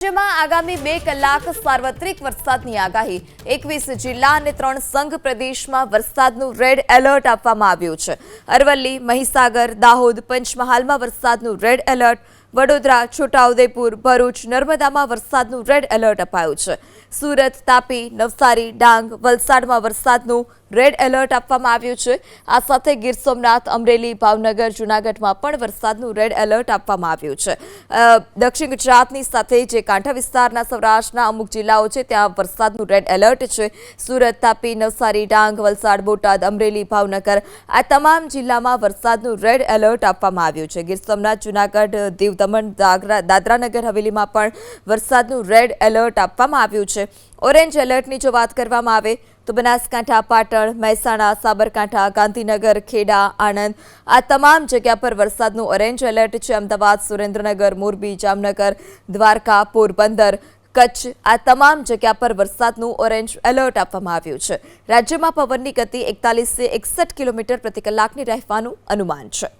રાજ્યમાં આગામી 2 કલાક સાર્વત્રિક વરસાદની આગાહી 21 જિલ્લા અને 3 સંઘ પ્રદેશમાં વરસાદનું રેડ એલર્ટ આપવામાં આવ્યું છે। અરવલ્લી, મહીસાગર, દાહોદ, પંચમહાલમાં વરસાદનું રેડ એલર્ટ, વડોદરા, છોટાઉદેપુર, ભરૂચ, નર્મદામાં વરસાદનું રેડ એલર્ટ અપાયું છે। સુરત, તાપી, નવસારી, ડાંગ, વલસાડમાં વરસાદનું રેડ એલર્ટ આપવામાં આવ્યું છે। આ સાથે ગીર સોમનાથ, અમરેલી, ભાવનગર, જૂનાગઢમાં પણ વરસાદનું રેડ એલર્ટ આપવામાં આવ્યું છે। દક્ષિણ ગુજરાતની સાથે જે કાંઠા વિસ્તારના સૌરાષ્ટ્રના અમુક જિલ્લાઓ છે ત્યાં વરસાદનું રેડ એલર્ટ છે। સુરત, તાપી, નવસારી, ડાંગ, વલસાડ, બોટાદ, અમરેલી, ભાવનગર આ તમામ જિલ્લામાં વરસાદનું રેડ એલર્ટ આપવામાં આવ્યું છે। ગીર સોમનાથ, જૂનાગઢ, દીવ, દમણ, દાદરાનગર હવેલીમાં પણ વરસાદનું રેડ એલર્ટ આપવામાં આવ્યું છે। ઓરેન્જ એલર્ટની જો વાત કરવામાં આવે તો બનાસકાંઠા, પાટણ, મહેસાણા, સાબરકાંઠા, ગાંધીનગર, ખેડા, આણંદ આ તમામ જગ્યા પર વરસાદનું ઓરેન્જ એલર્ટ છે। અમદાવાદ, સુરેન્દ્રનગર, મોરબી, જામનગર, દ્વારકા, પોરબંદર, કચ્છ આ તમામ જગ્યા પર વરસાદનું ઓરેન્જ એલર્ટ આપવામાં આવ્યું છે। રાજ્યમાં પવનની ગતિ 41 થી 61 કિલોમીટર પ્રતિ કલાકની રહેવાનું અનુમાન છે।